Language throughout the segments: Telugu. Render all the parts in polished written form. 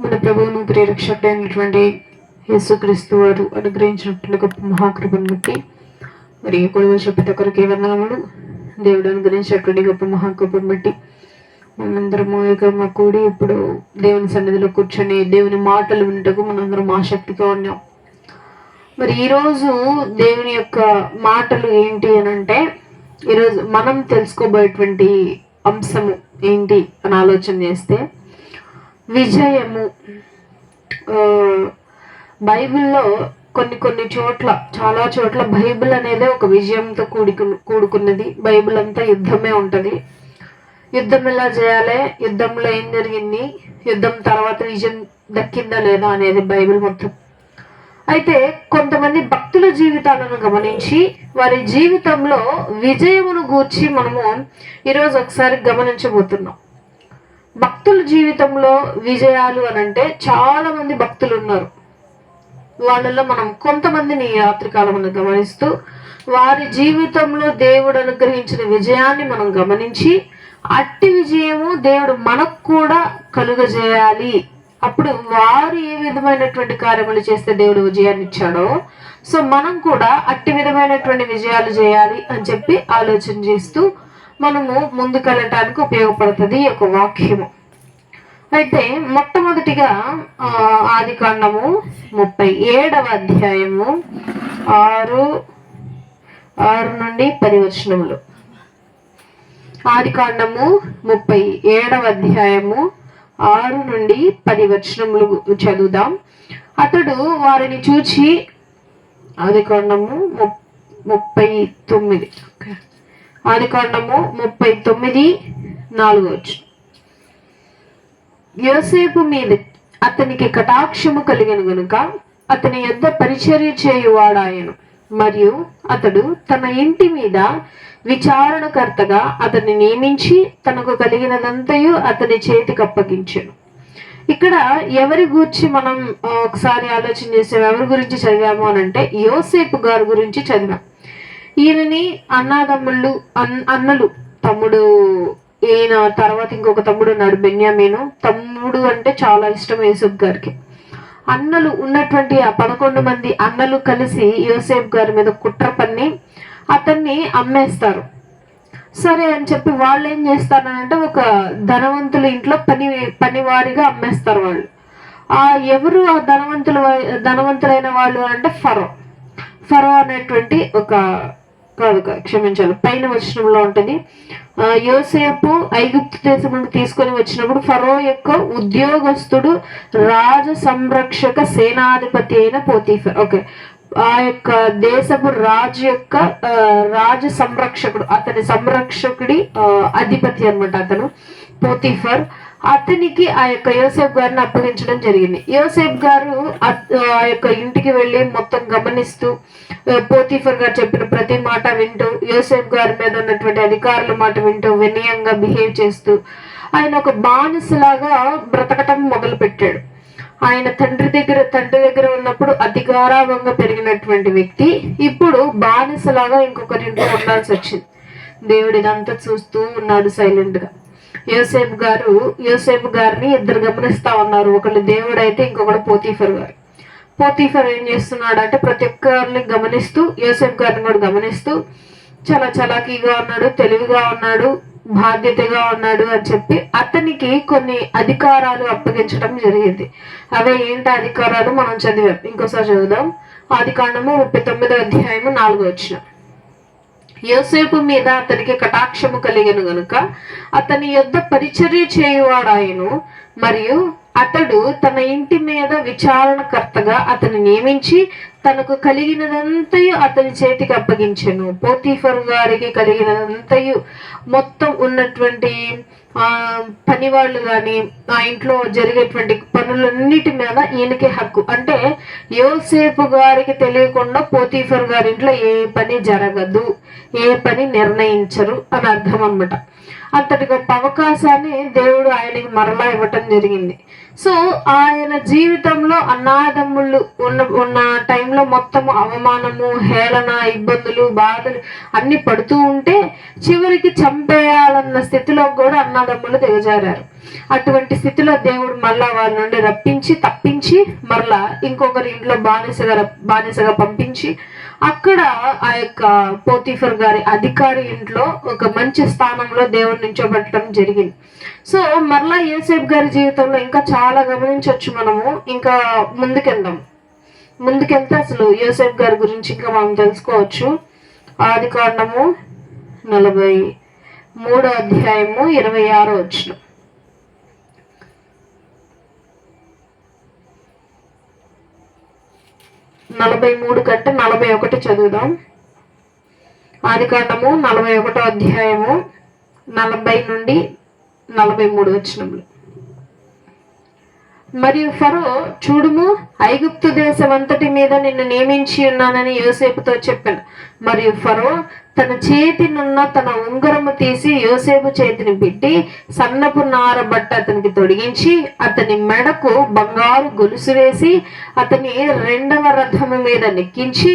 మన ప్రభువును ప్రియరక్షకుడైనటువంటి యేసుక్రీస్తు వారు అనుగ్రహించినటువంటి గొప్ప మహాకృపను బట్టి మరి కొలువ ప్రతి ఒక్కరికి వందనములు. దేవుడు అనుగ్రహించినటువంటి గొప్ప మహాకృపను బట్టి మనందరము ఏకంగా కూడి ఇప్పుడు దేవుని సన్నిధిలో కూర్చొని దేవుని మాటలు వింటకు మనందరం ఆసక్తిగా ఉన్నాం. మరి ఈరోజు దేవుని యొక్క మాటలు ఏంటి అని అంటే, ఈరోజు మనం తెలుసుకోబోయేటువంటి అంశము ఏంటి అని ఆలోచన చేస్తే, విజయము. బైబిల్లో కొన్ని చోట్ల, చాలా చోట్ల బైబిల్ అనేది ఒక విజయంతో కూడుకున్నది. బైబిల్ అంతా యుద్ధమే ఉంటది. యుద్ధం ఎలా చేయాలి, యుద్ధంలో ఏం జరిగింది, యుద్ధం తర్వాత విజయం దక్కిందా లేదా అనేది బైబిల్ మొత్తం. అయితే కొంతమంది భక్తుల జీవితాలను గమనించి వారి జీవితంలో విజయమును గూర్చి మనము ఈరోజు ఒకసారి గమనించబోతున్నాం. భక్తుల జీవితంలో విజయాలు అని అంటే చాలా మంది భక్తులు ఉన్నారు. వాళ్ళలో మనం కొంతమందిని రాత్రికాలమును గమనిస్తూ వారి జీవితంలో దేవుడు అనుగ్రహించిన విజయాన్ని మనం గమనించి, అట్టి విజయము దేవుడు మనకు కూడా కలుగజేయాలి. అప్పుడు వారు ఏ విధమైనటువంటి కార్యములు చేస్తే దేవుడు విజయాన్ని ఇచ్చాడో, సో మనం కూడా అట్టి విధమైనటువంటి విజయాలు చేయాలి అని చెప్పి ఆలోచన చేస్తూ మనము ముందుకెళ్ళటానికి ఉపయోగపడుతుంది ఈ యొక్క వాక్యము. అయితే మొట్టమొదటిగా ఆదికాండము 37వ అధ్యాయము 6 నుండి 10 వచనములు. ఆదికాండము 37వ అధ్యాయము 6 నుండి 10 వచనములు చదువుదాం. అతడు వారిని చూచి, ఆదికాండము 39, ఆదికాండము 39:4 వచనం. యోసేపు మీద అతనికి కటాక్షము కలిగిన గనుక అతని యొద్ద పరిచర్య చేయువాడాయను, మరియు అతడు తన ఇంటి మీద విచారణకర్తగా అతన్ని నియమించి తనకు కలిగినదంతయు అతని చేతికి అప్పగించెను. ఇక్కడ ఎవరి గురించి మనం ఒకసారి ఆలోచన చేసాం, ఎవరి గురించి చదివాము అని అంటే యోసేపు గారి గురించి చదివాం. ఈయనని అన్నదమ్ముళ్ళు, అన్నలు, తమ్ముడు, ఈయన తర్వాత ఇంకొక తమ్ముడు ఉన్నాడు బెన్యామీను. తమ్ముడు అంటే చాలా ఇష్టం యోసేపు గారికి. అన్నలు ఉన్నటువంటి ఆ 11 మంది అన్నలు కలిసి యోసేపు గారి మీద కుట్ర పన్ని అతన్ని అమ్మేస్తారు. సరే అని చెప్పి వాళ్ళు ఏం చేస్తారంటే ఒక ధనవంతుల ఇంట్లో పనివారిగా అమ్మేస్తారు వాళ్ళు. ఎవరు ఆ ధనవంతులైన వాళ్ళు అంటే ఫరో అనేటువంటి ఒక క్షమించాలి పైన వచనంలో ఉంటుంది. యోసేపు ఐగుప్తు దేశం నుండి తీసుకొని వచ్చినప్పుడు ఫరో యొక్క ఉద్యోగస్తుడు రాజ సంరక్షక సేనాధిపతి అయిన పోతీఫర్, ఆ యొక్క దేశపు రాజు యొక్క రాజ సంరక్షకుడు, అతని సంరక్షకుడి అధిపతి అనమాట అతను పోతీఫర్. అతనికి ఆ యొక్క యోసేపు గారిని అప్పగించడం జరిగింది. యోసేపు గారు ఆ యొక్క ఇంటికి వెళ్ళి మొత్తం గమనిస్తూ పోతీఫర్ గారు చెప్పిన ప్రతి మాట వింటూ, యోసేపు గారి మీద ఉన్నటువంటి అధికారుల మాట వింటూ, వినయంగా బిహేవ్ చేస్తూ ఆయన ఒక బానిసలాగా బ్రతకటం మొదలు పెట్టాడు. ఆయన తండ్రి దగ్గర ఉన్నప్పుడు అతి గారాభంగా పెరిగినటువంటి వ్యక్తి ఇప్పుడు బానిసలాగా ఇంకొకరింట్లో ఉండాల్సి వచ్చింది. దేవుడు ఇదంతా చూస్తూ ఉన్నాడు సైలెంట్ గా. యోసేపు గారిని ఇద్దరు గమనిస్తా ఉన్నారు. ఒకళ్ళు దేవుడు అయితే ఇంకొకడు పోతీఫర్ గారు. పోతీఫర్ ఏం చేస్తున్నాడు అంటే ప్రతి ఒక్కరిని గమనిస్తూ యోసేపు గారిని కూడా గమనిస్తూ చాలా చలాకీగా ఉన్నాడు, తెలివిగా ఉన్నాడు, బాధ్యతగా ఉన్నాడు అని చెప్పి అతనికి కొన్ని అధికారాలు అప్పగించడం జరిగింది. అవే ఏంటి అధికారాలు మనం చదివాం, ఇంకోసారి చదువుదాం. ఆదికాండము 39వ అధ్యాయము 4వ వచనం. యోసేపు మీద అతనికి కటాక్షము కలిగెను గనుక అతని యొద్ద పరిచర్య చేయువాడాయను, మరియు అతడు తన ఇంటి మీద విచారణకర్తగా అతన్ని నియమించి తనకు కలిగినదంతయు అతని చేతికి అప్పగించెను. పోతీఫర్ గారికి కలిగినదంతయు మొత్తం ఉన్నటువంటి పనివాళ్ళు కానీ ఆ ఇంట్లో జరిగేటువంటి పనులన్నిటి మీద ఈయనకే హక్కు. అంటే యోసేపు గారికి తెలియకుండా పోతీఫర్ గారి ఇంట్లో ఏ పని జరగదు, ఏ పని నిర్ణయించరు అని అర్థం అనమాట. అంతటి గొప్ప అవకాశాన్ని దేవుడు ఆయనకి మరలా ఇవ్వటం జరిగింది. సో ఆయన జీవితంలో అన్నాదమ్ముళ్ళు ఉన్న టైంలో మొత్తము అవమానము, హేళన, ఇబ్బందులు, బాధలు అన్ని పడుతూ ఉంటే చివరికి చంపేయాలన్న స్థితిలో కూడా అన్నాదమ్ములు దిగజారారు. అటువంటి స్థితిలో దేవుడు మళ్ళా వాళ్ళ నుండి రప్పించి తప్పించి మరలా ఇంకొకరి ఇంట్లో బానిసగా పంపించి అక్కడ ఆ యొక్క పోతీఫర్ గారి అధికారి ఇంట్లో ఒక మంచి స్థానంలో దేవుడు నించోబెట్టడం జరిగింది. సో మరలా యోసేపు గారి జీవితంలో ఇంకా చాలా గమనించవచ్చు. మనము ఇంకా ముందుకెళ్తే అసలు యోసేపు గారి గురించి ఇంకా మనం తెలుసుకోవచ్చు. ఆదికాండము 43వ అధ్యాయము 26వ వచనం. 43 కంటే 41 చదువుదాం. ఆదికాండము 41వ అధ్యాయము 40 నుండి 43 వచనములు. మరియు ఫరో, చూడుము, ఐగుప్తు దేశం అంతటి మీద నిన్ను నియమించి ఉన్నానని యోసేపుతో చెప్పాను. మరియు ఫరో తన చేతినున్న తన ఉంగరము తీసి యోసేపు చేతిని పెట్టి సన్నపు నార బట్ట అతనికి తొడిగించి అతని మెడకు బంగారు గొలుసు వేసి అతని 2వ రథము మీద నెక్కించి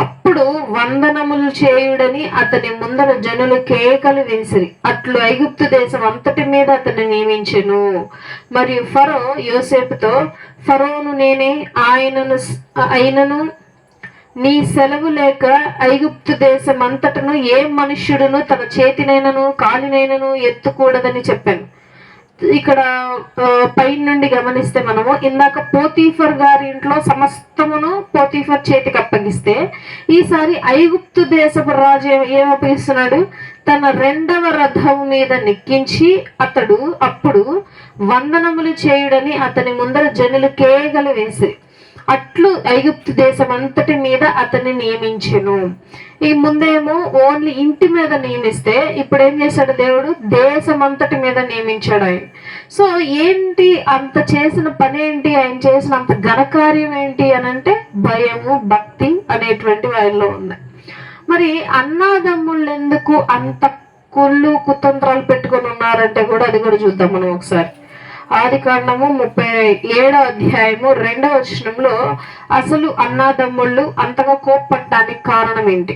అప్పుడు వందనములు చేయుడని అతని ముందర జనులు కేకలు వేసిరి. అట్లు ఐగుప్తు దేశం అంతటి మీద అతన్ని నియమించెను. మరియు ఫరో యోసేపుతో, ఫరోను నేనే, ఆయనను నీ సెలవు లేక ఐగుప్తు దేశం అంతటను ఏ మనుష్యుడును తన చేతినైనను కాలినైనను ఎత్తుకూడదని చెప్పాను. ఇక్కడ పై నుండి గమనిస్తే మనము ఇందాక పోతీఫర్ గారి ఇంట్లో సమస్తమును పోతీఫర్ చేతికి అప్పగిస్తే ఈసారి ఐగుప్తు దేశపు రాజు ఏమప్పగిస్తున్నాడు? తన 2వ రథం మీద నెక్కించి అప్పుడు వందనములు చేయుడని అతని ముందర జనులు కేకలు వేసి అట్లు ఐగుప్తు దేశం అంతటి మీద అతన్ని నియమించెను. ఈ ముందేమో ఓన్లీ ఇంటి మీద నియమిస్తే ఇప్పుడు ఏం చేశాడు దేవుడు? దేశం అంతటి మీద నియమించాడు ఆయన. సో ఏంటి అంత చేసిన పని ఏంటి? ఆయన చేసిన అంత ఘనకార్యం ఏంటి అని అంటే భయము, భక్తి అనేటువంటివి ఆయనలో ఉన్నాయి. మరి అన్నాదమ్ముళ్ళు ఎందుకు అంత కుతంత్రాలు పెట్టుకొని ఉన్నారంటే కూడా అది కూడా చూద్దాం మనం ఒకసారి. ఆదికాండము 37వ అధ్యాయము 2వ వచనంలో అసలు అన్నాదమ్ముళ్ళు అంతగా కోప్పడటానికి కారణం ఏంటి?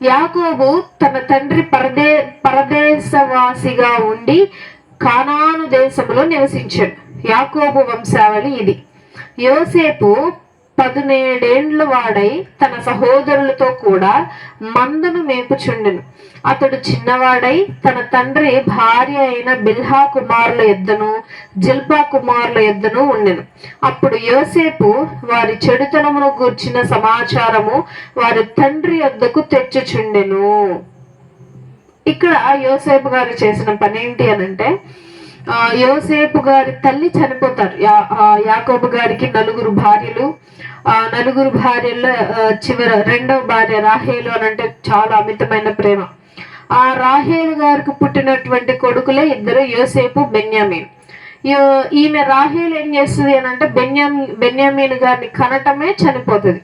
యాకోబు తన తండ్రి పరదేశవాసిగా ఉండి కానాను దేశంలో నివసించాడు. యాకోబు వంశావళి ఇది. యోసేపు 17 వాడై తన సహోదరులతో కూడా మందను మేపుచుండెను. అతడు చిన్నవాడై తన తండ్రి భార్య అయిన బిల్హా కుమారుల యొద్దను జిల్పా కుమారుల యొద్దను ఉండెను. అప్పుడు యోసేపు వారి చెడుతనమును గూర్చిన సమాచారము వారి తండ్రి యొద్దకు తెచ్చుచుండెను. ఇక్కడ యోసేపు గారు చేసిన పని ఏంటి అనంటే, యోసేపు గారి తల్లి చనిపోతారు. యాకోబు గారికి 4 భార్యలు. 4 భార్యల్లో చివరి 2వ భార్య రాహేలు అనంటే చాలా అమితమైన ప్రేమ. ఆ రాహేలు గారికి పుట్టినటువంటి కొడుకులే 2, యోసేపు, బెన్యామీన్. ఈమె రాహేలు ఏం చేస్తుంది అని అంటే బెన్యామీన్ గారిని కనటమే చనిపోతుంది.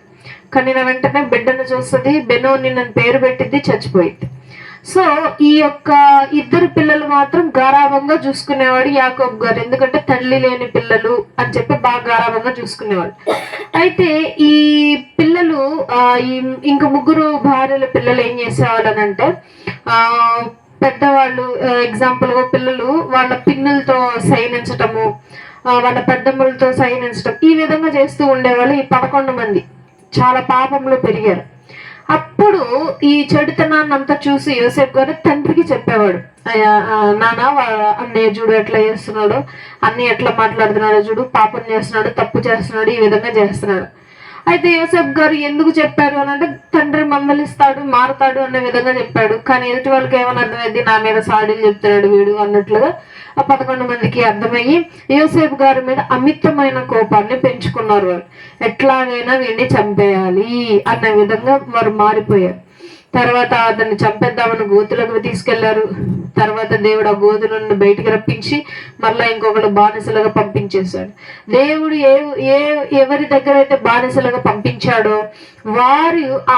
కనిన వెంటనే బిడ్డను చూస్తుంది, బెనోని అని పేరు పెట్టింది, చచ్చిపోయింది. సో ఈ యొక్క 2 పిల్లలు మాత్రం గారాభంగా చూసుకునేవాడు యాకోబు గారు. ఎందుకంటే తల్లి లేని పిల్లలు అని చెప్పి బాగా గారాభంగా చూసుకునేవాడు. అయితే ఈ పిల్లలు ఇంక 3 భార్యల పిల్లలు ఏం చేసేవాళ్ళు అని అంటే, పెద్దవాళ్ళు ఎగ్జాంపుల్ గా పిల్లలు వాళ్ళ పిన్నులతో సైనించటము, వాళ్ళ పెద్దమ్మలతో సైనించటం, ఈ విధంగా చేస్తూ ఉండేవాళ్ళు. ఈ 11 మంది చాలా పాపంలో పెరిగారు. అప్పుడు ఈ చెడుతనాన్ని అంతా చూసి యోసేపు గారు తండ్రికి చెప్పేవాడు, నాన్న అన్నయ్య చూడు ఎట్లా చేస్తున్నాడు, అన్నయ్య ఎట్లా మాట్లాడుతున్నాడో చూడు, పాపం చేస్తున్నాడు, తప్పు చేస్తున్నాడు, ఈ విధంగా చేస్తున్నాడు. అయితే యోసేపు గారు ఎందుకు చెప్పారు అని అంటే, తండ్రి మందలిస్తాడు, మారుతాడు అనే విధంగా చెప్పాడు. కానీ ఎదుటి వాళ్ళకి ఏమని అర్థమైంది? నా మీద సాడీలు చెప్తున్నాడు వీడు అన్నట్లుగా ఆ 11 మందికి అర్థమయ్యి యోసేపు గారి మీద అమితమైన కోపాన్ని పెంచుకున్నారు. వాళ్ళు ఎట్లాగైనా వీడిని చంపేయాలి అన్న విధంగా వారు మారిపోయారు. తర్వాత అతన్ని చంపేద్దామని గోతులకు తీసుకెళ్లారు. తర్వాత దేవుడు ఆ గోతుల నుండి బయటికి రప్పించి మళ్ళా ఇంకొకరు బానిసలుగా పంపించేశాడు. దేవుడు ఎవరి దగ్గర అయితే బానిసలుగా పంపించాడో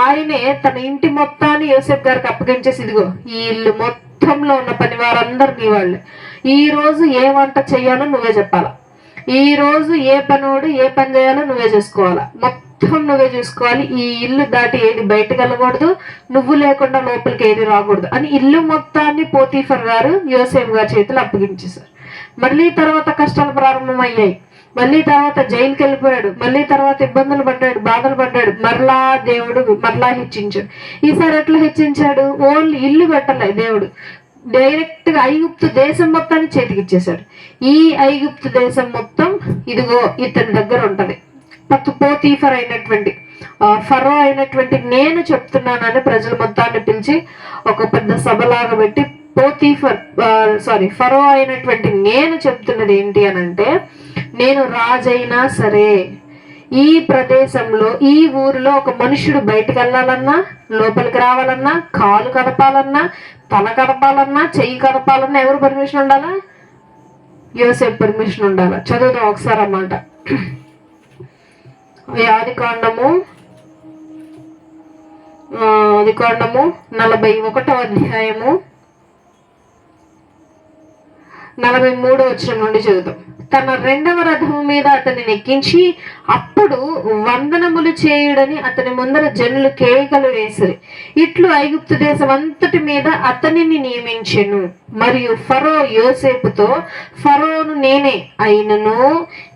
ఆయనే తన ఇంటి మొత్తాన్ని యోసేపు గారికి అప్పగించేసి, ఇదిగో ఈ ఇల్లు మొత్తం మొత్తంలో ఉన్న పని వారందరూ నీ వాళ్ళే. ఈ రోజు ఏ వంట చెయ్యాలో నువ్వే చెప్పాలా, ఈ రోజు ఏ పనోడు ఏ పని చేయాలో నువ్వే చేసుకోవాలా, మొత్తం నువ్వే చూసుకోవాలి. ఈ ఇల్లు దాటి ఏది బయటకు వెళ్ళకూడదు, నువ్వు లేకుండా లోపలికి ఏది రాకూడదు అని ఇల్లు మొత్తాన్ని పోతీఫర్ గారు యోసేపు గారి చేతులు అప్పగించేశారు. మళ్ళీ తర్వాత కష్టాలు ప్రారంభమయ్యాయి, మళ్ళీ తర్వాత జైలుకి వెళ్ళిపోయాడు, మళ్ళీ తర్వాత ఇబ్బందులు పడ్డాడు, బాధలు పడ్డాడు. మరలా దేవుడు మరలా హెచ్చించాడు. ఈసారి ఎట్లా హెచ్చించాడు? ఓన్లీ ఇల్లు పెట్టలే దేవుడు, డైరెక్ట్ గా ఐగుప్తు దేశం మొత్తాన్ని చేతికిచ్చేశాడు. ఈ ఐగుప్తు దేశం మొత్తం ఇదిగో ఇతని దగ్గర ఉంటది. పోతీఫర్ అయినటువంటి ఫరో అయినటువంటి నేను చెప్తున్నానని ప్రజల మొత్తాన్ని పిలిచి ఒక పెద్ద సభలాగా పెట్టి ఫరో అయినటువంటి నేను చెప్తున్నది ఏంటి అనంటే, నేను రాజైనా సరే ఈ ప్రదేశంలో ఈ ఊరిలో ఒక మనుషుడు బయటకు వెళ్ళాలన్నా, లోపలికి రావాలన్నా, కాలు కదపాలన్నా, తల కదపాలన్నా, చెయ్యి కదపాలన్నా ఎవరు పర్మిషన్ ఉండాలా? యోసేపు పర్మిషన్ ఉండాలా. చదువుదాం ఒకసారి అన్నమాట. ఆదికాండము 41వ అధ్యాయము 43వ వచనం నుండి చదువుతాం. తన 2వ రథము మీద అతన్ని ఎక్కించి అప్పుడు వందనములు చేయుడని అతని ముందర జనులు కేకలు వేసిరి. ఇట్లు ఐగుప్తు దేశం అంతటి మీద అతనిని నియమించెను. మరియు ఫరో యోసేపుతో, ఫరోను నేనే అయినను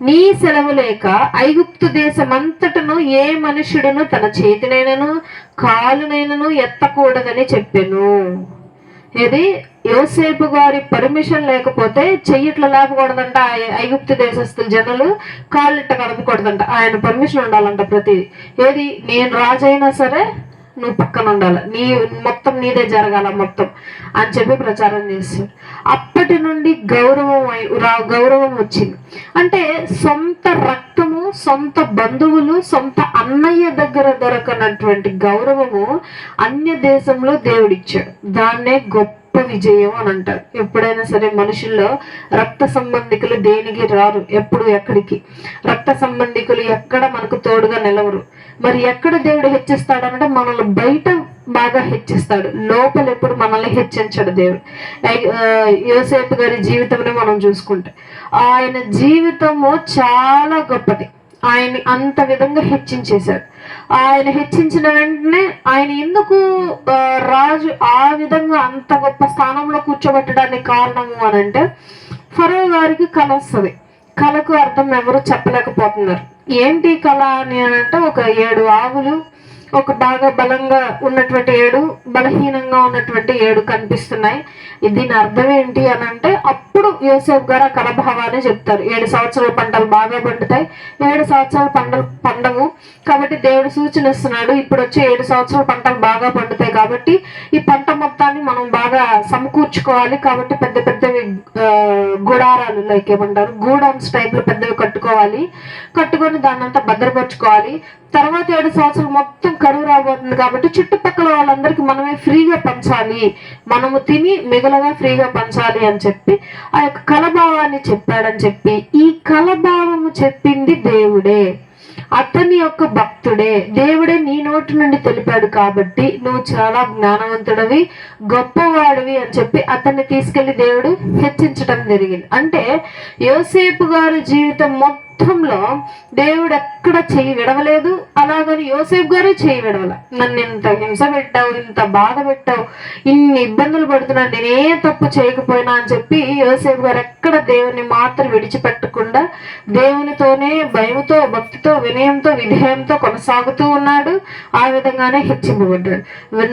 నీ సెలవు లేక ఐగుప్తు దేశమంతటను ఏ మనుషుడును తన చేతినైనను కాలునైనను ఎత్తకూడదని చెప్పెను. ఇది యోసేపు గారి పర్మిషన్ లేకపోతే చెయ్యిట్లా లేపకూడదంట. ఐగుప్తు దేశస్తుల జనులు కాళ్ళిట్ట కదపకూడదంట. ఆయన పర్మిషన్ ఉండాలంట ప్రతిదీ. ఏది, నేను రాజైనా సరే నువ్వు పక్కన ఉండాలి, మొత్తం నీదే జరగాల మొత్తం అని చెప్పి ప్రచారం చేశాడు. అప్పటి నుండి గౌరవం వచ్చింది. అంటే సొంత రక్తము, సొంత బంధువులు, సొంత అన్నయ్య దగ్గర దొరకనటువంటి గౌరవము అన్య దేశంలో దేవుడిచ్చాడు. దాన్నే గొప్ప విజయం అని అంటారు. ఎప్పుడైనా సరే మనుషుల్లో రక్త సంబంధికులు దేనికి రారు, ఎప్పుడు ఎక్కడికి రక్త సంబంధికులు ఎక్కడ మనకు తోడుగా నిలవరు. మరి ఎక్కడ దేవుడు హెచ్చిస్తాడు అంటే మనల్ని బయట బాగా హెచ్చిస్తాడు, లోపల ఎప్పుడు మనల్ని హెచ్చించాడు దేవుడు. యోసేపు గారి జీవితంలో మనం చూసుకుంటే ఆయన జీవితము చాలా గొప్పది. ఆయన అంత విధంగా హెచ్చించేశాడు. ఆయన హెచ్చించిన వెంటనే ఆయన ఎందుకు రాజు ఆ విధంగా అంత గొప్ప స్థానంలో కూర్చోబెట్టడానికి కారణము అని అంటే, ఫరో గారికి కళ వస్తుంది. కళకు అర్థం ఎవరు చెప్పలేకపోతున్నారు. ఏంటి కళ అని అంటే, ఒక 7 ఆవులు, ఒక బాగా బలంగా ఉన్నటువంటి 7, బలహీనంగా ఉన్నటువంటి 7 కనిపిస్తున్నాయి. దీని అర్థం ఏంటి అని అంటే, అప్పుడు యోసేపు గారు ఆ కలభావాన్ని చెప్తారు. 7 సంవత్సరాల పంటలు బాగా పండుతాయి, 7 సంవత్సరాల పంటలు పండవు. కాబట్టి దేవుడు సూచన ఇస్తున్నాడు, ఇప్పుడు వచ్చే 7 సంవత్సరాల పంటలు బాగా పండుతాయి కాబట్టి ఈ పంట మొత్తాన్ని మనం బాగా సమకూర్చుకోవాలి. కాబట్టి పెద్ద పెద్దవి గుడారాలు, లైక్ ఏమంటారు, గూడౌన్స్ టైప్ లో పెద్దవి కట్టుకొని దాన్ని అంతా భద్రపరచుకోవాలి. తర్వాత 7 సంవత్సరాలు మొత్తం కరువు రాబోతుంది కాబట్టి చుట్టుపక్కల వాళ్ళందరికీ మనమే ఫ్రీగా పంచాలి, మనము తిని మిగలగా ఫ్రీగా పంచాలి అని చెప్పి ఆ యొక్క కలభావాన్ని చెప్పాడని చెప్పి, ఈ కలభావము చెప్పింది దేవుడే, అతని యొక్క భక్తుడే, దేవుడే నీ నోటి నుండి తెలిపాడు కాబట్టి నువ్వు చాలా జ్ఞానవంతుడివి, గొప్పవాడివి అని చెప్పి అతన్ని తీసుకెళ్లి దేవుడు హెచ్చించడం జరిగింది. అంటే యోసేపు గారి జీవితం మొత్తంలో దేవుడు ఎక్కడ చెయ్యి విడవలేదు. అలాగని యోసేపు గారు చెయ్యి విడవల. నన్ను ఇంత హింస పెట్టావు, ఇంత బాధ పెట్టావు, ఇన్ని ఇబ్బందులు పడుతున్నాను, నేనే తప్పు చేయకపోయినా అని చెప్పి యోసేపు గారు ఎక్కడ దేవుని మాత్రం విడిచిపెట్టకుండా దేవునితోనే భయంతో, భక్తితో, వినయంతో, విధేయంతో కొనసాగుతూ ఉన్నాడు. ఆ విధంగానే హెచ్చింపబడ్డాడు.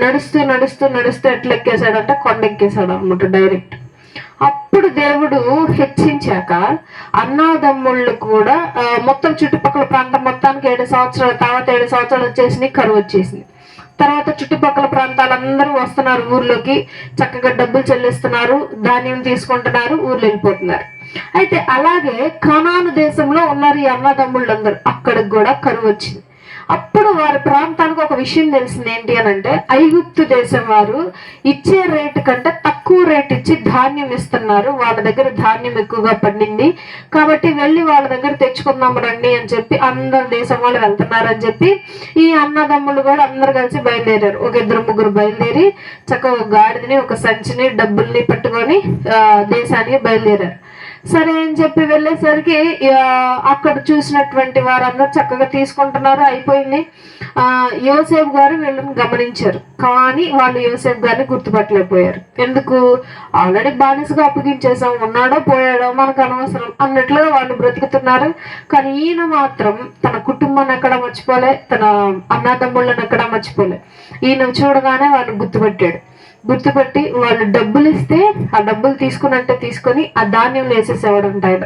నడుస్తూ నడుస్తూ నడుస్తూ ఎట్లా ఎక్కేశాడంటే కొండెక్కేశాడు అన్నమాట డైరెక్ట్. అప్పుడు దేవుడు హెచ్చించాక అన్నాదమ్ముళ్ళు కూడా మొత్తం చుట్టుపక్కల ప్రాంతం మొత్తానికి 7 సంవత్సరాలు, తర్వాత 7 సంవత్సరాలు వచ్చేసింది, కరువు వచ్చేసింది. తర్వాత చుట్టుపక్కల ప్రాంతాలందరూ వస్తున్నారు ఊర్లోకి, చక్కగా డబ్బులు చెల్లిస్తున్నారు, ధాన్యం తీసుకుంటున్నారు, ఊర్లో వెళ్ళిపోతున్నారు. అయితే అలాగే కనాను దేశంలో ఉన్నారు ఈ అన్నదమ్ముళ్ళందరూ, అక్కడికి కూడా కరువు వచ్చింది. అప్పుడు వారి ప్రాంతానికి ఒక విషయం తెలిసింది. ఏంటి అని అంటే, ఐగుప్తు దేశం వారు ఇచ్చే రేటు కంటే తక్కువ రేట్ ఇచ్చి ధాన్యం ఇస్తున్నారు. వాళ్ళ దగ్గర ధాన్యం ఎక్కువగా పండింది కాబట్టి వెళ్ళి వాళ్ళ దగ్గర తెచ్చుకుందాం రండి అని చెప్పి అందరు దేశం వాళ్ళు వెళ్తున్నారు అని చెప్పి ఈ అన్నదమ్ములు కూడా అందరు కలిసి బయలుదేరారు. ఒక ఇద్దరు ముగ్గురు బయలుదేరి చక్కగా ఒక గాడిదని ఒక సంచిని డబ్బుల్ని పట్టుకొని దేశానికి బయలుదేరారు. సరే అని చెప్పి వెళ్ళేసరికి అక్కడ చూసినటువంటి వారందరూ చక్కగా తీసుకుంటున్నారు, అయిపోయింది. యోసేపు గారు వీళ్ళని గమనించారు, కానీ వాళ్ళు యోసేపు గారిని గుర్తుపట్టలేకపోయారు. ఎందుకు? ఆల్రెడీ బానిసగా అప్పగించేసాం, ఉన్నాడో పోయాడో మనకు అనవసరం అన్నట్లుగా వాళ్ళు బ్రతుకుతున్నారు. కానీ ఈయన మాత్రం తన కుటుంబాన్ని ఎక్కడ మర్చిపోలే, తన అన్నదమ్ముళ్ళని ఎక్కడ మర్చిపోలే. ఈయన చూడగానే వాళ్ళు గుర్తుపట్టి వాళ్ళు డబ్బులు ఇస్తే ఆ డబ్బులు తీసుకొని ఆ ధాన్యంలో వేసేసేవాడు అంట ఆయన.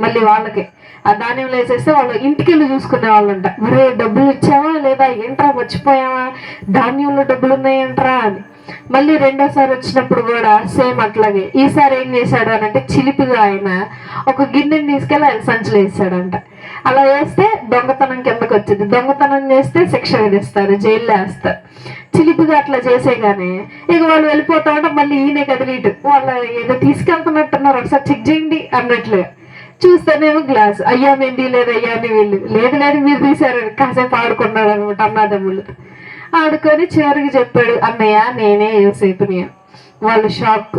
మళ్ళీ వాళ్ళకి ఆ ధాన్యంలో వేసేస్తే వాళ్ళు ఇంటికి వెళ్ళి చూసుకునే వాళ్ళంట. మరే డబ్బులు ఇచ్చావా లేదా, ఏంట్రా మర్చిపోయావా, ధాన్యంలో డబ్బులు ఉన్నాయంట్రా అని. మళ్ళీ రెండోసారి వచ్చినప్పుడు కూడా సేమ్ అట్లాగే. ఈసారి ఏం చేశాడు అని అంటే, చిలిపిగా ఆయన ఒక గిన్నెని తీసుకెళ్ళి ఆయన సంచులు వేసాడంట. అలా వేస్తే దొంగతనం కిందకు వచ్చింది. దొంగతనం చేస్తే శిక్ష విధిస్తారు, జైల్లో వేస్తారు. చిలిపిగా అట్లా చేసేగానే ఇక వాళ్ళు వెళ్ళిపోతా ఉంటే మళ్ళీ ఈయన కదిలీటు వాళ్ళు ఏదో తీసుకెళ్తున్నట్టున్నారు, ఒకసారి చెక్ చేయండి అన్నట్లుగా. చూస్తేనేమో గ్లాస్, అయ్యా మెంది లేదు, అయ్యా అని వీళ్ళు లేదు మీరు తీశారు. కాసేపు ఆడుకున్నాడు అనమాట అన్నదమ్ములు. ఆడుకొని చివరికి చెప్పాడు, అన్నయ్య నేనే యోసేపుని. వాళ్ళు షాక్.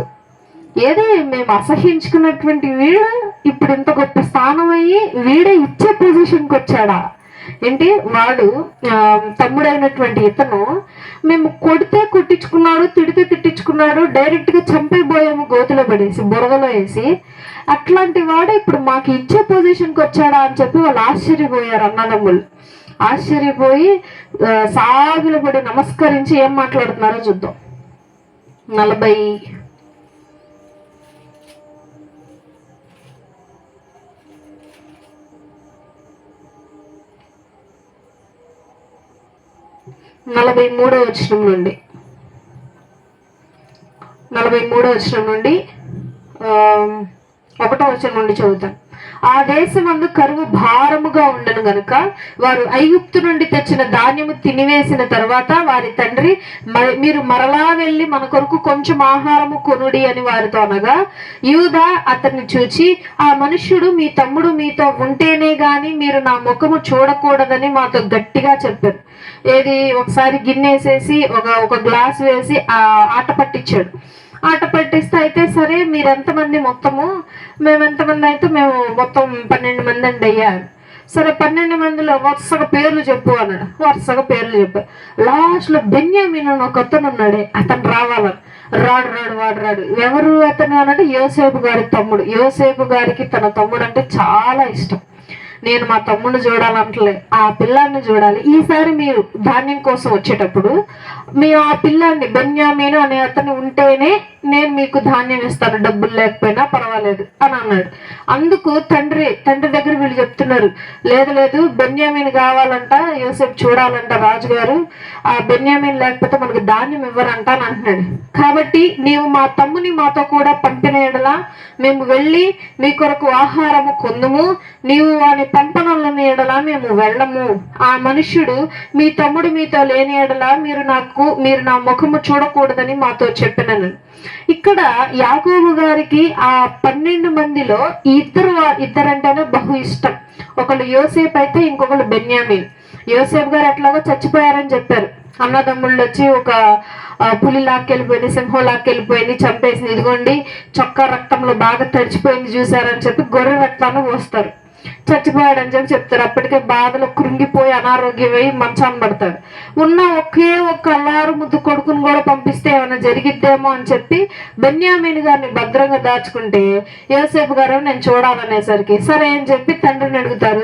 ఏదో మేము అసహించుకున్నటువంటి వీడు ఇప్పుడు ఇంత గొప్ప స్థానం అయ్యి వీడే ఇచ్చే పొజిషన్కి వచ్చాడా ఏంటి? వాడు తమ్ముడైనటువంటి ఇతను మేము కొడితే కొట్టించుకున్నాడు, తిడితే తిట్టించుకున్నాడు, డైరెక్ట్ గా చంపైపోయాము గోతులో పడేసి, బురదలో వేసి. అట్లాంటి వాడు ఇప్పుడు మాకు ఇచ్చే పొజిషన్కి వచ్చాడా అని చెప్పి వాళ్ళు ఆశ్చర్యపోయారు అన్నదమ్ములు. ఆశ్చర్యపోయి సాగిల పడి నమస్కరించి ఏం మాట్లాడుతున్నారో చూద్దాం. 43వ వచనం నుండి 1వ వచనం నుండి చదువుతాను. ఆ దేశమందు కరువు భారముగా ఉండను గనుక వారు ఐగుప్తు నుండి తెచ్చిన ధాన్యము తినివేసిన తర్వాత వారి తండ్రి, మీరు మరలా వెళ్ళి మన కొరకు కొంచెం ఆహారము కొనుడి అని వారితో అనగా, యూదా అతన్ని చూచి, ఆ మనుష్యుడు మీ తమ్ముడు మీతో ఉంటేనే గాని మీరు నా ముఖము చూడకూడదని మాతో గట్టిగా చెప్పారు. ఏది? ఒకసారి గిన్నెసేసి ఒక గ్లాస్ వేసి ఆట పట్టించాడు. ఆట పట్టిస్తే అయితే సరే మీరు ఎంతమంది మొత్తము, మేము ఎంతమంది అయితే మేము మొత్తం 12 మంది అండి అయ్యా. సరే 12 మందిలో వరుసగా పేర్లు చెప్పు అన్నాడు. వరుసగా పేర్లు చెప్పారు. లాస్ట్ లో బెన్యామీన్ అని ఒక అతను ఉన్నాడే, అతను రావాలని. వాడు రాడు. ఎవరు అతను అనంటే యోసేపు గారి తమ్ముడు. యోసేపు గారికి తన తమ్ముడు అంటే చాలా ఇష్టం. నేను మా తమ్ముడిని చూడాలంటలే, ఆ పిల్లాన్ని చూడాలి. ఈసారి మీరు ధాన్యం కోసం వచ్చేటప్పుడు మీరు ఆ పిల్లాన్ని, బెన్యామీను అనే అతను ఉంటేనే నేను మీకు ధాన్యం ఇస్తాను, డబ్బులు లేకపోయినా పర్వాలేదు అని అన్నాడు. అందుకు తండ్రి దగ్గర వీళ్ళు చెప్తున్నారు, లేదు బెన్యామీన్ కావాలంట, యోసేపు చూడాలంట రాజుగారు, ఆ బెన్యామీన్ లేకపోతే మనకు ధాన్యం ఇవ్వరంట అని అంటున్నాడు. కాబట్టి నీవు మా తమ్ముని మాతో కూడా పంపిన ఎడలా మేము వెళ్ళి మీ కొరకు ఆహారము కొందుము, నీవు వాని పంపనలని ఎడలా మేము వెళ్ళము. ఆ మనుష్యుడు మీ తమ్ముడు మీతో లేని ఎడలా మీరు నా ముఖము చూడకూడదని మాతో చెప్పినను. ఇక్కడ యాకోబు గారికి ఆ 12 మందిలో ఇద్దరంటేనే బహు ఇష్టం. ఒకళ్ళు యోసేపు అయితే ఇంకొకళ్ళు బెన్యామీన్. యోసేపు గారు ఎట్లాగో చచ్చిపోయారని చెప్పారు. అన్నదమ్ముళ్ళు వచ్చి ఒక పులి లాక్కెళ్ళిపోయింది, సింహం లాక్కెళ్ళిపోయింది, చంపేసింది, ఇదిగోండి చొక్కా రక్తంలో బాగా తడిచిపోయింది చూసారని చెప్పి గొర్రె రక్తాన్ని పోస్తారు. చచ్చిపోయాడని చెప్పి చెప్తారు. అప్పటికే బాధలో కృంగిపోయి అనారోగ్యమై మంచాన్ని పడతాడు. ఉన్న ఒకే ఒక్క అల్లారు ముద్దు కొడుకుని కూడా పంపిస్తే ఏమైనా జరిగిద్దేమో అని చెప్పి బెన్యామీన్ గారిని భద్రంగా దాచుకుంటే, యోసేపు గారు నేను చూడాలనేసరికి సరే అని చెప్పి తండ్రిని అడుగుతారు.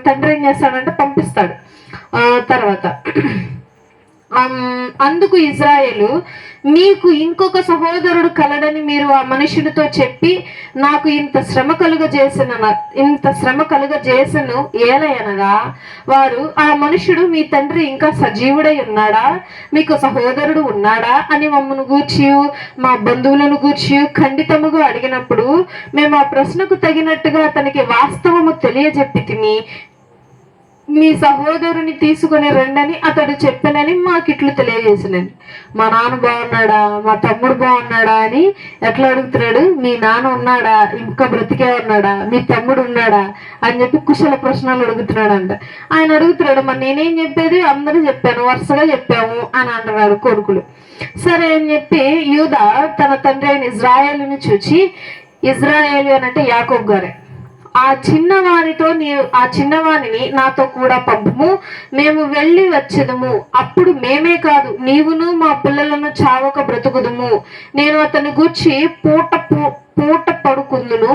తండ్రి ఏం చేస్తాడంటే పంపిస్తాడు. తర్వాత అందుకు ఇజ్రాయేలు, మీకు ఇంకొక సహోదరుడు కలడని మీరు ఆ మనుషుడితో చెప్పి నాకు ఇంత శ్రమ కలుగజేసను ఏలయనగా, వారు ఆ మనుషుడు మీ తండ్రి ఇంకా సజీవుడై ఉన్నాడా, మీకు సహోదరుడు ఉన్నాడా అని మమ్మను గూర్చి మా బంధువులను గూర్చి ఖండితముగా అడిగినప్పుడు మేము ఆ ప్రశ్నకు తగినట్టుగా అతనికి వాస్తవము తెలియజెప్పితిమి. మీ సహోదరుని తీసుకొని రండని అతడు చెప్పానని మాకిట్లు తెలియజేసినండి. మా నాన్న బాగున్నాడా, మా తమ్ముడు బాగున్నాడా అని ఎట్లా అడుగుతున్నాడు? మీ నాన్న ఉన్నాడా, ఇంకా బ్రతికే ఉన్నాడా, మీ తమ్ముడు ఉన్నాడా అని చెప్పి కుశల ప్రశ్నలు అడుగుతున్నాడు అంట. ఆయన అడుగుతున్నాడు, మరి నేనేం చెప్పేది, అందరూ చెప్పాను, వరుసగా చెప్పాము అని అంటున్నాడు కొడుకులు. సరే అని చెప్పి యూదా తన తండ్రి అయిన ఇజ్రాయేలుని చూచి, ఇజ్రాయేలు అని అంటే యాకోబు గారే, ఆ చిన్నవానిని నాతో కూడా పంపుము, మేము వెళ్ళి వచ్చేదము. అప్పుడు మేమే కాదు, నీవును మా పిల్లలను చావక బ్రతుకుదుము. నేను అతని గూర్చి పూట పడుకుందును,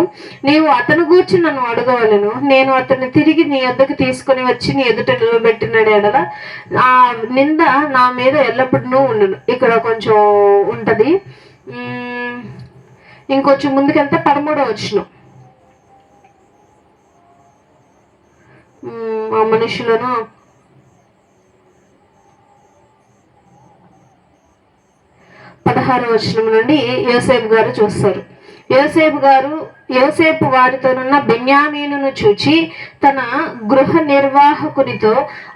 నీవు అతని గూర్చి నన్ను అడగవలను. నేను అతన్ని తిరిగి నీ వద్దకు తీసుకుని వచ్చి నీ ఎదుట నిలబెట్టినాడు ఎడల ఆ నింద నా మీద ఎల్లప్పుడూ ఉండును. ఇక్కడ కొంచెం ఉంటది, ఇంకొంచెం ముందుకెళ్తే 13వ వచనం. ఆ మనుషులను 16వ వచనం నుండి యోసేపు గారు చూస్తారు. యోసేపు వారితోనున్న బెన్యామీనును చూచి తన గృహ నిర్వాహకునితో,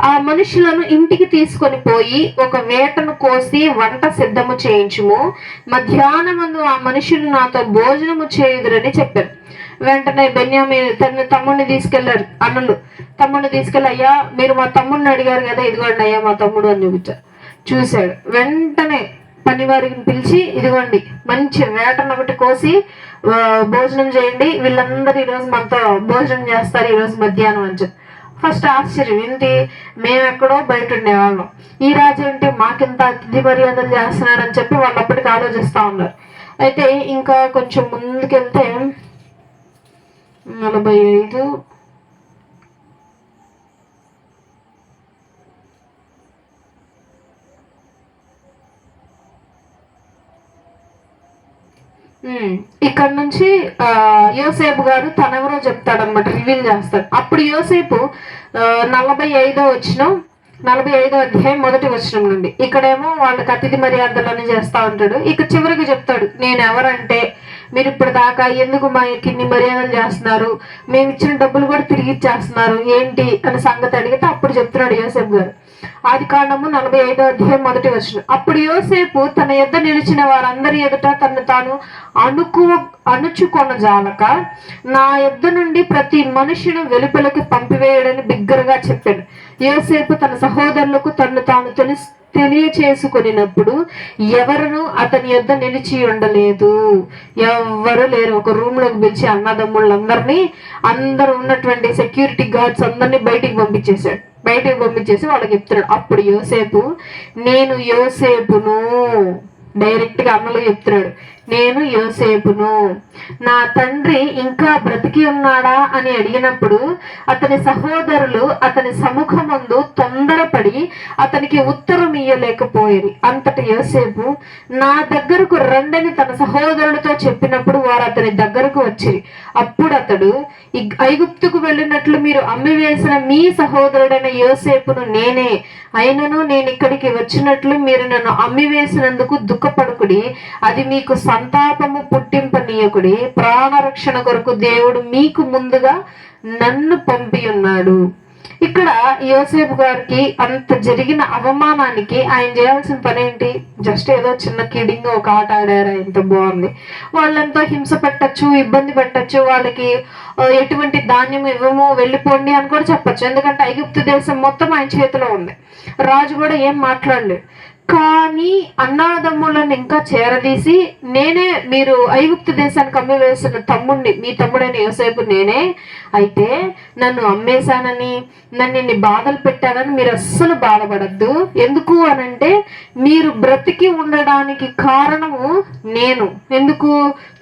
ఆ మనుషులను ఇంటికి తీసుకొని పోయి ఒక వేటను కోసి వంట సిద్ధము చేయించుము, మధ్యాహ్నమందు ఆ మనుషులు నాతో భోజనము చేయుదురని చెప్పారు. వెంటనే బెన్యామీను తన తమ్ముడిని తీసుకెళ్లారు. అన్నలు తమ్ముడిని తీసుకెళ్ళి, అయ్యా మీరు మా తమ్ముడిని అడిగారు కదా, ఇదిగోండి అయ్యా మా తమ్ముడు అని చూశాడు. వెంటనే పనివారిని పిలిచి, ఇదిగోండి మంచి వేటను ఒకటి కోసి భోజనం చేయండి, వీళ్ళందరూ ఈరోజు మనతో భోజనం చేస్తారు ఈరోజు మధ్యాహ్నం అని చెప్పి. ఫస్ట్ ఆశ్చర్యం ఏంటి, మేమెక్కడో బయట ఉండేవాళ్ళం, ఈ రాజు ఏంటి మాకింత అతిథి మర్యాదలు చేస్తున్నారని చెప్పి వాళ్ళు అప్పటికి ఆలోచిస్తూ ఉన్నారు. అయితే ఇంకా కొంచెం ముందుకెళ్తే 45 ఇక్కడ నుంచి యోసేపు గారు తనెవరో చెప్తాడనమాట, రివీల్ చేస్తాడు. అప్పుడు యోసేపు 45వ అధ్యాయం 1వ వచనం నుండి, ఇక్కడేమో వాళ్ళకి అతిథి మర్యాదలని చేస్తా ఉంటాడు. ఇక చివరికి చెప్తాడు, నేను ఎవరంటే మీరు ఇప్పుడు దాకా ఎందుకు మాకు ఇన్ని మర్యాదలు చేస్తున్నారు, మేము ఇచ్చిన డబ్బులు కూడా తిరిగి ఇచ్చేస్తున్నారు ఏంటి అని సంగతి అడిగితే అప్పుడు చెప్తున్నాడు యోసేపు గారు. ఆదికాండము 45వ అధ్యాయం 1వ వచనం. అప్పుడు యోసేపు తన యొద్ద నిలిచిన వారందరి ఎదుట తను తాను అణుచుకొన జాలక, నా యొద్ద నుండి ప్రతి మనుషును వెలుపలకి పంపివేయడని బిగ్గరగా చెప్పాడు. యోసేపు తన సహోదరులకు తను తాను తెలియచేసుకున్నప్పుడు ఎవరును అతని యొద్ద నిలిచి ఉండలేదు, ఎవ్వరు లేరు. ఒక రూమ్ లోకి పిలిచి అన్నదమ్ముళ్ళందరినీ, అందరూ ఉన్నటువంటి సెక్యూరిటీ గార్డ్స్ అందరినీ బయటికి పంపించేసి వాళ్ళకి చెప్తున్నాడు. అప్పుడు యోసేపు, నేను యోసేపును, డైరెక్ట్ గా అన్నలు చెప్తున్నాడు, నేను యోసేపును, నా తండ్రి ఇంకా బ్రతికి ఉన్నాడా అని అడిగినప్పుడు అతని సహోదరులు అతని సముఖమందు తొందరపడి అతనికి ఉత్తరం ఇయ్యలేకపోయేది. అంతటి యోసేపు, నా దగ్గరకు రండని తన సహోదరులతో చెప్పినప్పుడు వారు అతని దగ్గరకు వచ్చి, అప్పుడు అతడు, ఐగుప్తుకు వెళ్ళినట్లు మీరు అమ్మివేసిన మీ సహోదరుడైన యోసేపును నేనే, అయినను నేను ఇక్కడికి వచ్చినట్లు మీరు నన్ను అమ్మివేసినందుకు దుఃఖపడుకుడి, అది మీకు సంతాపము పుట్టింపనీయకుడి, ప్రాణరక్షణ కొరకు దేవుడు మీకు ముందుగా నన్ను పంపి ఉన్నాడు. ఇక్కడ యోసేపు గారికి అంత జరిగిన అవమానానికి ఆయన చేయాల్సిన పని ఏంటి? జస్ట్ ఏదో చిన్న కిడింగ్ ఒక ఆట ఆడారు, ఎంత బాగుంది, వాళ్ళంతా హింస పెట్టచ్చు, ఇబ్బంది పెట్టచ్చు, వాళ్ళకి ఎటువంటి ధాన్యం ఇవ్వము, వెళ్ళిపోండి అని కూడా చెప్పచ్చు. ఎందుకంటే ఐగుప్తు దేశం మొత్తం ఆయన చేతిలో ఉంది, రాజు కూడా ఏం మాట్లాడలేదు. కానీ అన్నాదమ్ములను ఇంకా చేరదీసి, నేనే మీరు ఐగుప్తు దేశానికి అమ్మివేసిన తమ్ముడిని, మీ తమ్ముడైన యోసేపు నేనే, అయితే నన్ను అమ్మేశానని నన్ను ఇన్ని బాధలు పెట్టానని మీరు అస్సలు బాధపడద్దు. ఎందుకు అనంటే మీరు బ్రతికి ఉండడానికి కారణము నేను. ఎందుకు?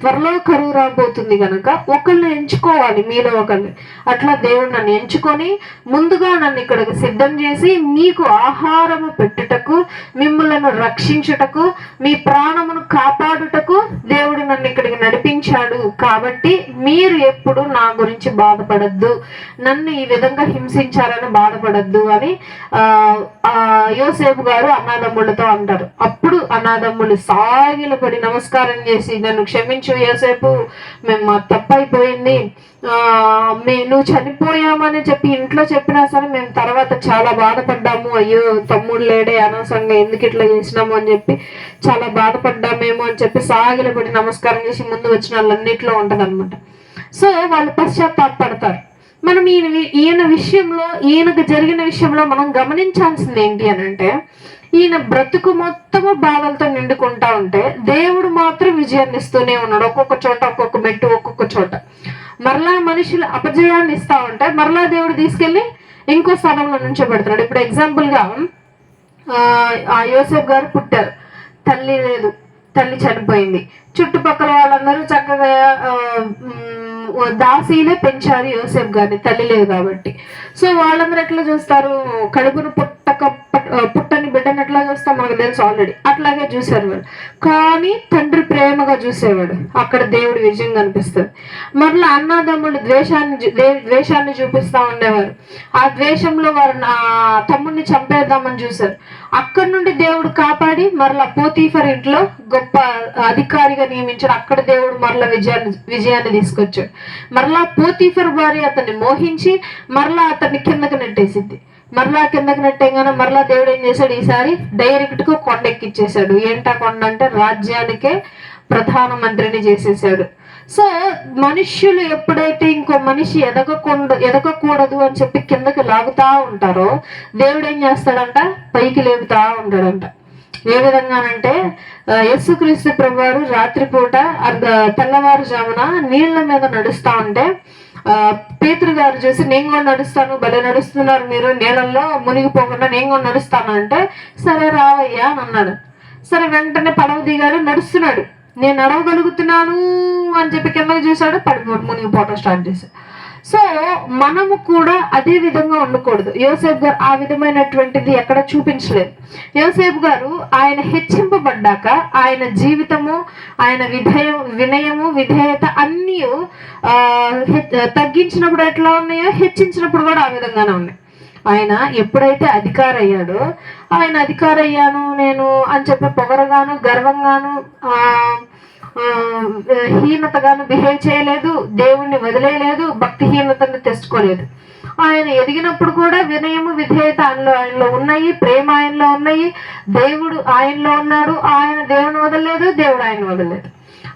త్వరలో కరువు రాబోతుంది కనుక ఒకళ్ళని ఎంచుకోవాలి, మీలో ఒకళ్ళు. అట్లా దేవుడు నన్ను ఎంచుకొని ముందుగా నన్ను ఇక్కడికి సిద్ధం చేసి మీకు ఆహారము పెట్టుటకు, మిమ్మల్ని రక్షించుటకు, మీ ప్రాణమును కాపాడుటకు దేవుడు నన్ను ఇక్కడికి నడిపించాడు. కాబట్టి మీరు ఎప్పుడు నా గురించి బాధపడద్దు, నన్ను ఈ విధంగా హింసించారని బాధపడద్దు అని యోసేపు గారు అన్నాదమ్ములతో అంటారు. అప్పుడు అన్నాదమ్ములు సాగిలపడి నమస్కారం చేసి, నన్ను క్షమించు యోసేపు, మేము మా తప్పైపోయింది, నువ్వు చనిపోయామని చెప్పి ఇంట్లో చెప్పినా సరే మేము తర్వాత చాలా బాధపడ్డాము. అయ్యో తమ్ముడు లేడే, అనవసరంగా ఎందుకు ఇట్లా చేసినాము అని చెప్పి చాలా బాధపడ్డామేమో అని చెప్పి సాగిలపడి నమస్కారం చేసి ముందు వచ్చిన వాళ్ళన్నిట్లో ఉంటది అనమాట. సో వాళ్ళు పశ్చాత్తాపడతారు. మనం ఈయన విషయంలో, ఈయనకు జరిగిన విషయంలో మనం గమనించాల్సింది ఏంటి అని అంటే, ఈయన బ్రతుకు మొత్తము బాధలతో నిండుకుంటా ఉంటే దేవుడు మాత్రం విజయాన్ని ఇస్తూనే ఉన్నాడు. ఒక్కొక్క చోట ఒక్కొక్క మెట్టు, ఒక్కొక్క చోట మరలా మనుషులు అపజయాన్ని ఇస్తా ఉంటే మరలా దేవుడు తీసుకెళ్లి ఇంకో స్థానంలో నుంచోబెడతాడు. ఇప్పుడు ఎగ్జాంపుల్ గా యోసేపు గారు పుట్టారు, తల్లి లేదు, తల్లి చనిపోయింది. చుట్టుపక్కల వాళ్ళందరూ చక్కగా దాసీలే పెంచారు యోసేపు గారిని, తల్లి లేదు కాబట్టి. సో వాళ్ళందరూ ఎట్లా చూస్తారు, కడుపును పుట్టని బిడ్డని ఎట్లా చూస్తాం మనకు తెలుసు ఆల్రెడీ, అట్లాగే చూశారు వాళ్ళు. కానీ తండ్రి ప్రేమగా చూసేవాడు, అక్కడ దేవుడి విజయం కనిపిస్తుంది. మరలా అన్నదమ్ములు ద్వేషాన్ని చూపిస్తా ఉండేవారు. ఆ ద్వేషంలో వారు తమ్ముడిని చంపేద్దామని చూశారు. అక్కడి నుండి దేవుడు కాపాడి మరలా పోతీఫర్ ఇంట్లో గొప్ప అధికారిగా నియమించాడు. అక్కడ దేవుడు మరలా విజయాన్ని తీసుకొచ్చాడు. మరలా పోతీఫర్ భార్య అతన్ని మోహించి మరలా అతన్ని కిందకి నెట్టేసింది. మరలా కిందకి నెట్టేగానే మరలా దేవుడు ఏం చేశాడు, ఈసారి డైరెక్ట్ గా కొండెక్కిచ్చేసాడు. ఏంటా కొండ అంటే రాజ్యానికే ప్రధానమంత్రిని చేసేసాడు. సో మనుష్యులు ఎప్పుడైతే ఇంకో మనిషి ఎదగకూడదు అని చెప్పి కిందకి లాగుతా ఉంటారో దేవుడు ఏం చేస్తాడంట, పైకి లేపుతా ఉంటాడంట. ఏ విధంగానంటే యేసుక్రీస్తు ప్రభువారు రాత్రిపూట తెల్లవారుజామున నీళ్ల మీద నడుస్తా ఉంటే పేతురు గారు చూసి, నేను కూడా నడుస్తాను, భలే నడుస్తున్నారు మీరు, నీళ్ళల్లో మునిగిపోకుండా నేను కూడా నడుస్తాను అంటే, సరే రావయ్యా అని అన్నాడు. సరే వెంటనే పడవ దిగాడు, నడుస్తున్నాడు. నేను నడవగలుగుతున్నాను అని చెప్పి కిందకి చూశాడు, మునిగిపోవటం స్టార్ట్ చేశాడు. సో మనము కూడా అదే విధంగా ఉండకూడదు. యోసేపు గారు ఆ విధమైనటువంటిది ఎక్కడ చూపించలేదు. యోసేపు గారు ఆయన హెచ్చింపబడ్డాక ఆయన జీవితము, ఆయన వినయము, విధేయత అన్నీ తగ్గించినప్పుడు ఎట్లా ఉన్నాయో హెచ్చించినప్పుడు కూడా ఆ విధంగానే ఉన్నాయి. ఆయన ఎప్పుడైతే అధికారయ్యాడో, ఆయన అధికారయ్యాను నేను అని చెప్పి పొగరగాను గర్వంగాను హీనతగాను బిహేవ్ చేయలేదు, దేవుణ్ణి వదిలేయలేదు, భక్తిహీనతను తెచ్చుకోలేదు. ఆయన ఎదిగినప్పుడు కూడా వినయము, విధేయత ఆయనలో ఉన్నాయి, ప్రేమ ఆయనలో ఉన్నాయి, దేవుడు ఆయనలో ఉన్నాడు. ఆయన దేవుని వదలలేదు, దేవుడు ఆయన వదలలేదు.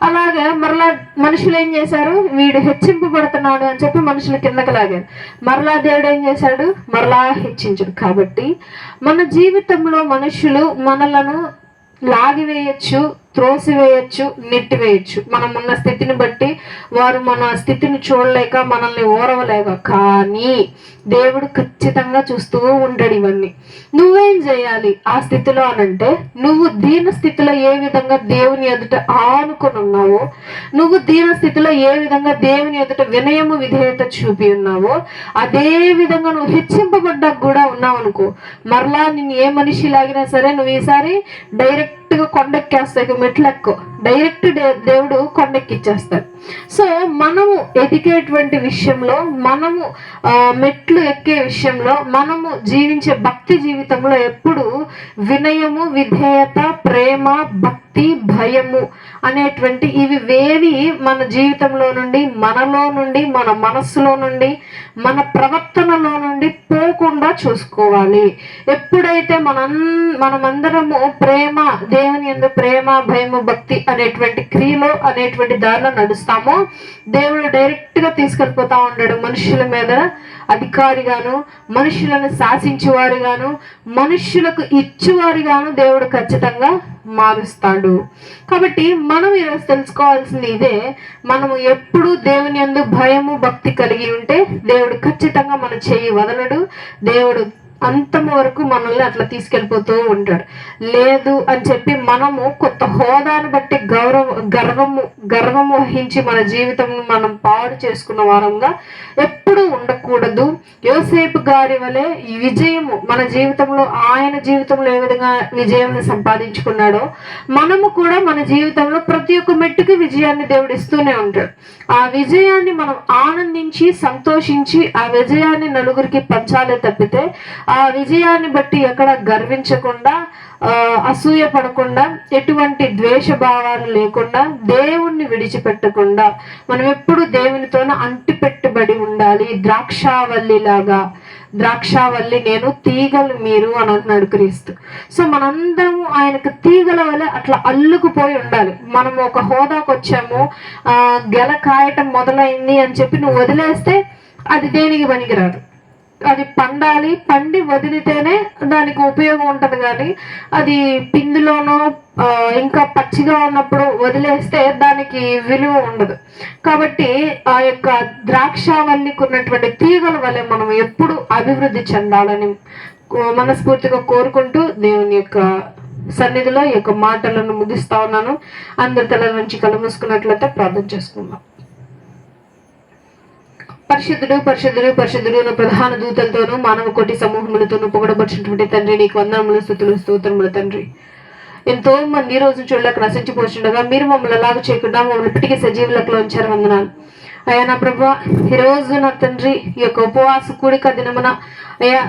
అలాగే మరలా మనుషులు ఏం చేశారు, వీడు హెచ్చింపబడుతున్నాడు అని చెప్పి మనుషులు కిందకి లాగారు. మరలా దేవుడు ఏం చేశాడు, మరలా హెచ్చించడు. కాబట్టి మన జీవితంలో మనుషులు మనలను లాగివేయచ్చు, త్రోసివేయచ్చు, నెట్టివేయచ్చు. మనం ఉన్న స్థితిని బట్టి వారు మన స్థితిని చూడలేక, మనల్ని ఓరవలేక. కానీ దేవుడు ఖచ్చితంగా చూస్తూ ఉంటాడు ఇవన్నీ. నువ్వేం చేయాలి ఆ స్థితిలో అనంటే, నువ్వు దీన స్థితిలో ఏ విధంగా దేవుని ఎదుట ఆనుకొని ఉన్నావో, నువ్వు దీన స్థితిలో ఏ విధంగా దేవుని ఎదుట వినయము, విధేయత చూపి ఉన్నావో, అదే విధంగా నువ్వు హెచ్చింపబడ్డాక కూడా ఉన్నావు అనుకో, మరలా నిన్ను ఏ మనిషి లాగినా సరే నువ్వు ఈసారి డైరెక్ట్ గా కొండెక్కేస్తాయి, మెట్లెక్కో, డైరెక్ట్ దేవుడు కొండెక్కిచ్చేస్తాడు. సో మనము ఎదిగేటువంటి విషయంలో, మనము మెట్లు ఎక్కే విషయంలో, మనము జీవించే భక్తి జీవితంలో ఎప్పుడు వినయము, విధేయత, ప్రేమ, భక్తి, భయము అనేటువంటి ఇవేవి మన జీవితంలో నుండి, మనలో నుండి, మన మనస్సులో నుండి, మన ప్రవర్తనలో నుండి పోకుండా చూసుకోవాలి. ఎప్పుడైతే మనమందరము ప్రేమ, దేవుని యందు ప్రేమ, భయము, భక్తి అనేటువంటి క్రియలో, అనేటువంటి దారిలో నడుస్తామో, దేవుడు డైరెక్ట్ గా తీసుకెళ్ళిపోతా ఉంటాడు. మనుషుల మీద అధికారిగాను, మనుషులను శాసించేవారుగాను, మనుషులకు ఇచ్చేవారుగాను దేవుడు ఖచ్చితంగా మారుస్తాడు. కాబట్టి మనం ఈరోజు తెలుసుకోవాల్సింది ఇదే. మనము ఎప్పుడు దేవుని యందు భయము, భక్తి కలిగి ఉంటే దేవుడు ఖచ్చితంగా మన చేయి వదలడు. దేవుడు అంతము వరకు మనల్ని అట్లా తీసుకెళ్ళిపోతూ ఉంటాడు. లేదు అని చెప్పి మనము కొత్త హోదాను బట్టి గర్వము వహించి మన జీవితం మనం పాడు చేసుకున్న వారంగా ఎప్పుడూ ఉండకూడదు. యోసేపు గారి వలె ఈ విజయము మన జీవితంలో, ఆయన జీవితంలో ఏ విధంగా విజయం సంపాదించుకున్నాడో, మనము కూడా మన జీవితంలో ప్రతి ఒక్క మెట్టుకి విజయాన్ని దేవుడు ఇస్తూనే ఉంటాడు. ఆ విజయాన్ని మనం ఆనందించి, సంతోషించి, ఆ విజయాన్ని నలుగురికి పంచాలే తప్పితే ఆ విజయాన్ని బట్టి ఎక్కడ గర్వించకుండా, అసూయ పడకుండా, ఎటువంటి ద్వేష భావాలు లేకుండా, దేవుణ్ణి విడిచిపెట్టకుండా మనం ఎప్పుడు దేవునితోనే అంటిపెట్టుబడి ఉండాలి. ద్రాక్షావల్లిలాగా, ద్రాక్షావల్లి నేను, తీగలు మీరు అని అంటున్నాడు క్రీస్తు. సో మనందరము ఆయనకు తీగల వల్ల అట్లా అల్లుకుపోయి ఉండాలి. మనం ఒక హోదాకు వచ్చాము, గెల కాయటం మొదలైంది అని చెప్పి నువ్వు వదిలేస్తే అది దేనికి పనికిరాదు. అది పండాలి, పండి వదిలితేనే దానికి ఉపయోగం ఉంటది. కానీ అది పిందులోనో ఇంకా పచ్చిగా ఉన్నప్పుడు వదిలేస్తే దానికి విలువ ఉండదు. కాబట్టి ఆ యొక్క ద్రాక్షావల్లికి ఉన్నటువంటి తీగల వల్ల మనం ఎప్పుడు అభివృద్ధి చెందాలని మనస్ఫూర్తిగా కోరుకుంటూ దేవుని యొక్క సన్నిధిలో ఈ యొక్క మాటలను ముగిస్తా ఉన్నాను. అందరి తల నుంచి కళ్ళు మూసుకున్నట్లయితే ప్రార్థన చేసుకుందాం. పరిశుద్ధుడు పరిశుద్ధుడు పరిశుద్ధుడు నా ప్రధాన దూతలతోనూ మానవ కోటి సమూహములతోనూ పొగడబడినటువంటి తండ్రి, నీకు వందనములు, స్తుతులు, స్తోత్రములు తండ్రి. ఎంతో మంది ఈ రోజు చూడలేక నశించిపోతుండగా మీరు మమ్మల్ని అలాగ చేయకుండా మమ్మల్ని ఇప్పటికీ సజీవులకు ఉంచారు. వందనాలు అయ్యా నా ప్రభా. ఈరోజు నా తండ్రి ఈ యొక్క ఉపవాస కూడిక దినమున అయ్యా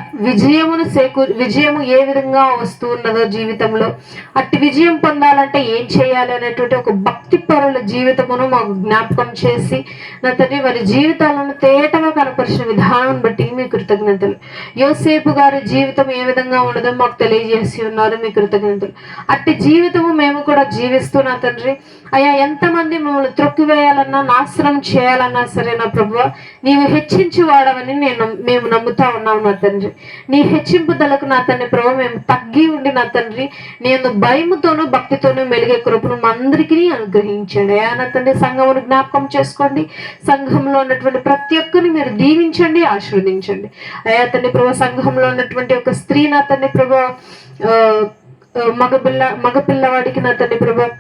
విజయము ఏ విధంగా వస్తూ ఉన్నదో జీవితంలో, అట్టి విజయం పొందాలంటే ఏం చేయాలి అనేటువంటి ఒక భక్తి పరుల జీవితమును మాకు జ్ఞాపకం చేసి నా తండ్రి వారి జీవితాలను తేటగా కనపరిచిన విధానం బట్టి మీ కృతజ్ఞతలు. యోసేపు గారి జీవితం ఏ విధంగా ఉండదో మాకు తెలియజేసి ఉన్నారు, మీ కృతజ్ఞతలు. అట్టి జీవితము మేము కూడా జీవిస్తున్నా తండ్రి. అయ్యా ఎంతమంది మమ్మల్ని త్రొక్కివేయాలన్నా, నాశనం చేయాలన్నా సరే నా ప్రభువా, నీవు హెచ్చించి వాడవని మేము నమ్ముతా ఉన్నాం నా తండ్రి. నీ హెచ్చింపుదలకు నా తండ్రి ప్రభు మేము తగ్గి ఉండి నా తండ్రి నేను భయముతోనూ భక్తితోనూ మెలిగే కృపను మా అందరికీ అనుగ్రహించండి. అయ్యా నా తండ్రి సంఘమును జ్ఞాపకం చేసుకోండి. సంఘంలో ఉన్నటువంటి ప్రతి ఒక్కరిని మీరు దీవించండి, ఆశీర్వదించండి. అయ్యా తండ్రి ప్రభు సంఘంలో ఉన్నటువంటి ఒక స్త్రీ నా తండ్రి ప్రభు మగపిల్లవాడికి నా తండ్రి ప్రభు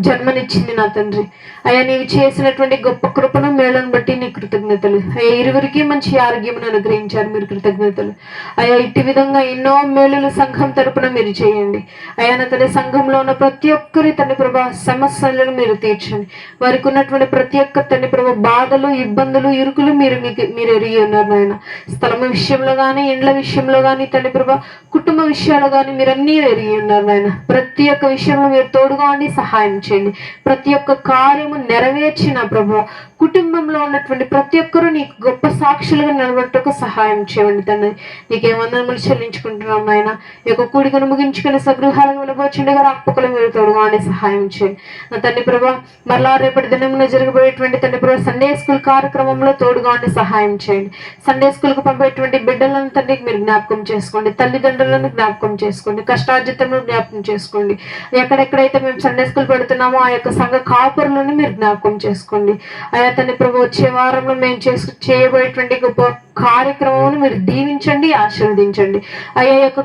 జన్మనిచ్చింది నా తండ్రి. అయ్యా నీవు చేసినటువంటి గొప్ప కృపను మేళను బట్టి నీ కృతజ్ఞతలు. అయ్యా ఇరువురికి మంచి ఆరోగ్యమును అనుగ్రహించారు, మీరు కృతజ్ఞతలు. అయ్యా ఇట్టి విధంగా ఎన్నో మేలులు సంఘం తరపున మీరు చేయండి. అయ్యా నా తండ్రి సంఘంలో ఉన్న ప్రతి ఒక్కరి తండ్రి ప్రభా సమస్యలను మీరు తీర్చండి. వారికి ఉన్నటువంటి ప్రతి ఒక్క తండ్రి ప్రభా బాధలు, ఇబ్బందులు, ఇరుకులు మీరు ఎరిగి ఉన్నారు నాయన. స్థలము విషయంలో కానీ, ఇండ్ల విషయంలో కానీ తండ్రి ప్రభా కుటుంబ విషయాలు కానీ మీరు అన్నీ ఎరిగి ఉన్నారు నాయన. ప్రతి ఒక్క విషయంలో మీరు తోడుగా సహాయం చేయండి. ప్రతి ఒక్క కార్యము నెరవేర్చిన ప్రభు కుటుంబంలో ఉన్నటువంటి ప్రతి ఒక్కరూ నీకు గొప్ప సాక్షులుగా నిలబెట్టకు సహాయం చేయండి తండ్రి. నీకే వందనములు చెల్లించుకుంటున్నాం నాయన. ఈ యొక్క కూడికను ముగించుకుని సగృహాలకు వెళ్ళబోచుండగా రాకపోకలు మీరు తోడుగా సహాయం చేయండి నా తండ్రి ప్రభా. మరలా రేపటి దినమున జరగబోయేటువంటి తండ్రి ప్రభా సండే స్కూల్ కార్యక్రమంలో తోడుగా సహాయం చేయండి. సండే స్కూల్ కు పంపేటువంటి బిడ్డలను తండ్రికి మీరు జ్ఞాపకం చేసుకోండి. తల్లిదండ్రులను జ్ఞాపకం చేసుకోండి. కష్టార్జితమును జ్ఞాపకం చేసుకోండి. ఎక్కడెక్కడైతే మేము సండే స్కూల్ పెడుతున్నామో ఆ యొక్క సంఘ కాపురులను మీరు జ్ఞాపకం చేసుకోండి. అయ్యా తండ్రి ప్రభు వచ్చే వారంలో మేము చేయబోయేటువంటి గొప్ప కార్యక్రమం మీరు దీవించండి, ఆశీర్వదించండి. అయ్యా యొక్క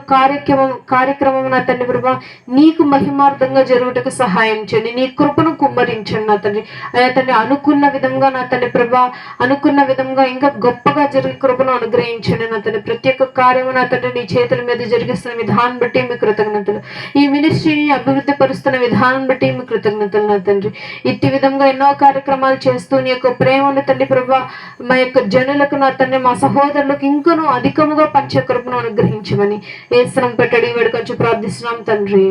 కార్యక్రమం నా తండ్రి ప్రభా నీకు మహిమార్థంగా జరుగుటకు సహాయం చేయండి. నీ కృపను కుమ్మరించండి నా తండ్రి. అయ్యా తండ్రి అనుకున్న విధంగా నా తండ్రి ప్రభా అనుకున్న విధంగా ఇంకా గొప్పగా జరిగే కృపను అనుగ్రహించండి నా తండ్రి. ప్రతి ఒక్క కార్యము నా తండ్రి నీ చేతుల మీద జరిగిస్తున్న విధానం బట్టి మీ కృతజ్ఞతలు. ఈ మినిస్ట్రీని అభివృద్ధి పరుస్తున్న విధానం బట్టి మీ కృతజ్ఞతలు నా తండ్రి. ఇట్టి విధంగా ఎన్నో కార్యక్రమాలు చేస్తూ నీ యొక్క ప్రేమను తండ్రి ప్రభా మా యొక్క జనులకు నా తండ్రి మా సహోదరులకు ఇంకనూ అధికముగా పంచే కృపను అనుగ్రహించమని యేసునామం పెట్టడి వేడుకొంచి ప్రార్థిస్తున్నాం తండ్రి,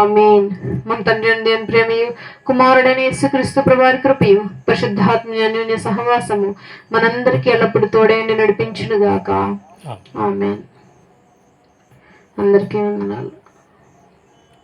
ఆమేన్. మన తండ్రి అని ప్రేమయు కుమారుడైన యేసుక్రీస్తు ప్రభువారి కృపయు పరిశుద్ధాత్మ అన్యోన్య సహవాసము మనందరికీ ఎల్లప్పుడూ తోడైండి నడిపించును గాక, ఆమేన్. అందరికీ వందనాలు.